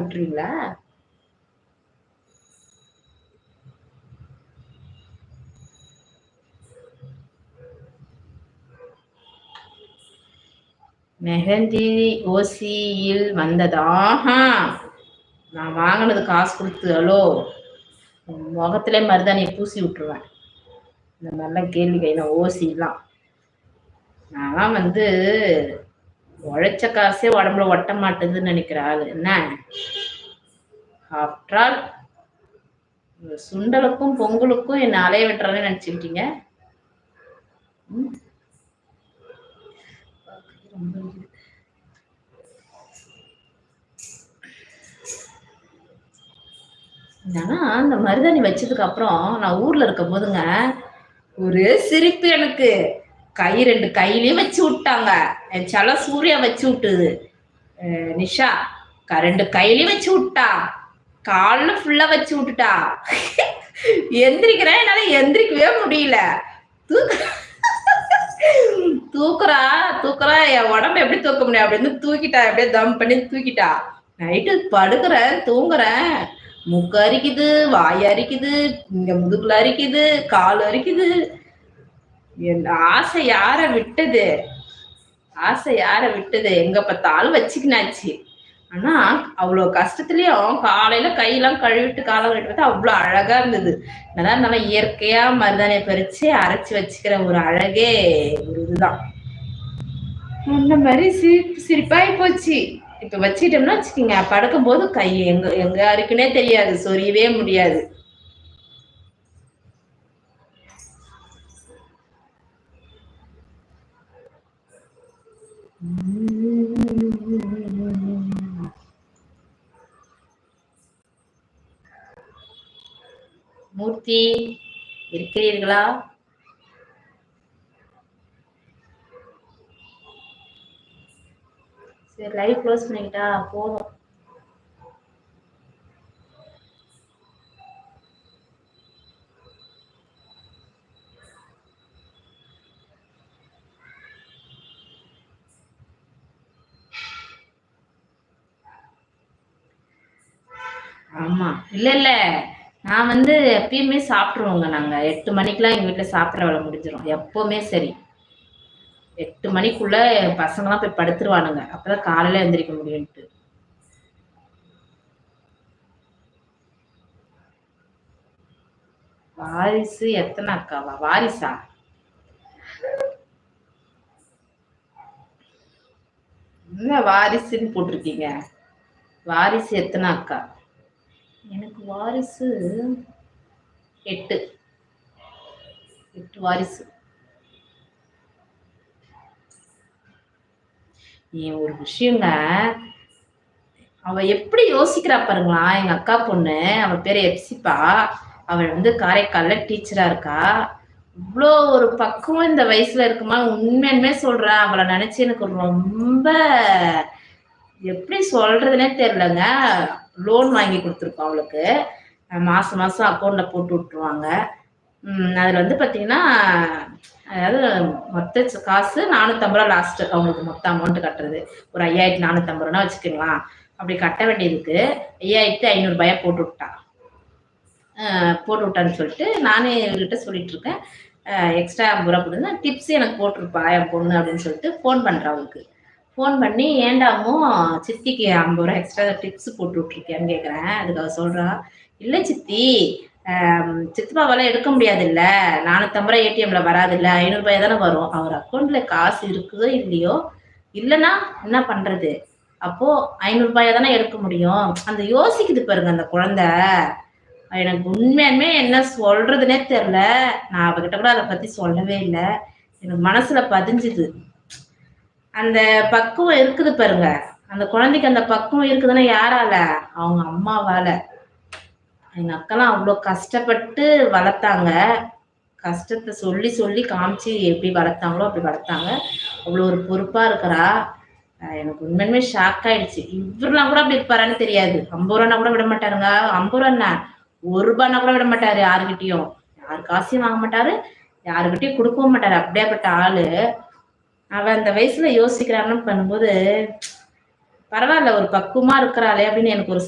விட்டுருவீங்களா? மெஹந்தி ஓசியில் வந்ததா? நான் வாங்கினது காசு கொடுத்து. ஹலோ, முகத்திலே மருதாணியை பூசி விட்டுருவேன். இந்த மாதிரிலாம் கேள்வி கையில ஓசிலாம். நான் வந்து உழைச்ச காசே உடம்புல ஒட்ட மாட்டேதுன்னு நினைக்கிற ஆளு என்ன. ஆஃப்டர் ஆல் சுண்டலுக்கும் பொங்கலுக்கும் என்ன அலைய விட்டுறேன்னு நினைச்சுக்கிட்டீங்க. ஆனா அந்த மருதாணி வச்சதுக்கு அப்புறம் நான் ஊர்ல இருக்கும் போதுங்க ஒரே சிரிப்பு எனக்கு. கை 2 கையிலயும் வச்சு விட்டாங்க. என் செல்ல சூர்யா வச்சு விட்டுது. நிஷா 2 கையிலயும் வச்சு விட்டா. கால்ல ஃபுல்லா வச்சு விட்டுட்டா. எந்திரிக்கிறேன், என்னால எந்திரிக்கவே முடியல. தூக்குறா தூக்குறா, என் உடம்பு எப்படி தூக்க முடியும் அப்படின்னு தூக்கிட்டா. அப்படியே தம் பண்ணி தூக்கிட்டா. நைட்டு படுக்கிறேன், தூங்குறேன், மூக்கு அரிக்குது, வாய் அரிக்குது, இங்க முதுகுல அரிக்குது, கால் அரிக்குது. என் ஆசை யார விட்டது? ஆசை யார விட்டது? எங்க பார்த்தாலும் வச்சுக்கினாச்சு. ஆனா அவ்வளோ கஷ்டத்துலயும் காலையில கையெல்லாம் கழுவிட்டு காலம் கழுவிட்டு பார்த்தா அவ்வளோ அழகா இருந்தது. நல்லா இயற்கையா மருதாணியை பறிச்சு அரைச்சு வச்சுக்கிற ஒரு அழகே ஒரு இதுதான். அந்த மாதிரி சிரிப்பாகி போச்சு. இப்ப வச்சுட்டோம்னா வச்சுக்கோங்க, படுக்கும் போது கை எங்க எங்க இருக்குன்னே தெரியாது, சொரியவே முடியாது. மூர்த்தி இருக்கிறீர்களா? சரி, லைவ் க்ளோஸ் பண்ணிக்கிட்டா போதும். ஆமா, இல்ல இல்ல, நான் வந்து எப்பயுமே சாப்பிட்ருவோங்க. நாங்க 8 மணிக்கெல்லாம் எங்க வீட்டுல சாப்பிட்ற வேலை முடிஞ்சிடும் எப்பவுமே. சரி, 8 மணிக்குள்ள பசங்கலாம் போய் படுத்துருவானுங்க. அப்பதான் காலையில எந்திரிக்க முடியும்ட்டு. வாரிசு எத்தனை அக்காவா? வாரிசா? என்ன வாரிசுன்னு போட்டிருக்கீங்க? வாரிசு எத்தனை அக்கா? எனக்கு வாரிசு 8 வாரிசு. ஏன் ஒரு விஷயங்க, அவ எப்படி யோசிக்கிறா பாருங்களா. எங்க அக்கா பொண்ணு, அவ பேரு எப்சிப்பா. அவள் வந்து காரைக்கால்ல டீச்சரா இருக்கா. இவ்வளோ ஒரு பக்குவம் இந்த வயசுல இருக்குமா? உண்மையுமே சொல்றேன். அவளை நினைச்சு எனக்கு ரொம்ப எப்படி சொல்றதுன்னே தெரியலங்க. லோன் வாங்கி கொடுத்துருக்கோம் அவளுக்கு. மாசம் மாசம் அக்கௌண்ட்ல போட்டு விட்டுருவாங்க. அதுல வந்து பாத்தீங்கன்னா, அதாவது மொத்த காசு 450 ரூபா லாஸ்ட் அவங்களுக்கு மொத்த அமௌண்ட் கட்டுறது. ஒரு 5450 ரூபா வச்சுக்கோங்களா. அப்படி கட்ட வேண்டியதுக்கு 5500 ரூபாயா போட்டு விட்டா. போட்டு விட்டான்னு சொல்லிட்டு நானே இவர்கிட்ட சொல்லிட்டு இருக்கேன். எக்ஸ்ட்ரா 50 ரூபா கொடுங்க, டிப்ஸ் எனக்கு போட்டிருப்பா என் பொண்ணு அப்படின்னு சொல்லிட்டு ஃபோன் பண்றேன் அவளுக்கு. ஃபோன் பண்ணி ஏண்டாமோ சித்திக்கு 50 ரூபா எக்ஸ்ட்ரா டிப்ஸ் போட்டு விட்டுருக்கியான்னு கேட்குறேன். அதுக்கு அவ சொல்றா, இல்லை சித்தி, சித்தப்பாவால் எடுக்க முடியாது இல்ல, 450 ரூபா ஏடிஎம்ல வராது இல்ல, 500 ரூபாய் தானே வரும். அவர் அக்கௌண்ட்ல காசு இருக்குதோ இல்லையோ, இல்லைன்னா என்ன பண்றது, அப்போ 500 ரூபாயை தானே எடுக்க முடியும். அந்த யோசிக்குது பாருங்க அந்த குழந்தை. எனக்கு உண்மையுமே என்ன சொல்றதுன்னே தெரியல. நான் அவகிட்ட கூட அதை பத்தி சொல்லவே இல்லை. எனக்கு மனசுல பதிஞ்சுது. அந்த பக்குவம் இருக்குது பாருங்க. அந்த குழந்தைக்கு அந்த பக்குவம் இருக்குதுன்னா யாரால? அவங்க அம்மாவால. எங்க அக்கெல்லாம் அவ்வளோ கஷ்டப்பட்டு வளர்த்தாங்க. கஷ்டத்தை சொல்லி சொல்லி காமிச்சு எப்படி வளர்த்தாங்களோ அப்படி வளர்த்தாங்க. அவ்வளோ ஒரு பொறுப்பா இருக்கிறா. எனக்கு உண்மையுமே ஷாக் ஆயிடுச்சு. இவரெல்லாம் கூட அப்படி இருப்பாரான்னு தெரியாது. 50 ரூபானா கூட விட மாட்டாருங்க. 50 ரூபா என்ன, 1 ரூபானா கூட விட மாட்டாரு யாருக்கிட்டையும். யாரு காசையும் வாங்க மாட்டாரு, யாருக்கிட்டையும் கொடுக்கவும் மாட்டாரு. அப்படியேப்பட்ட ஆளு. அவ அந்த வயசுல யோசிக்கிறான்னு பண்ணும்போது பரவாயில்ல, ஒரு பக்குவமா இருக்கிறாளே அப்படின்னு எனக்கு ஒரு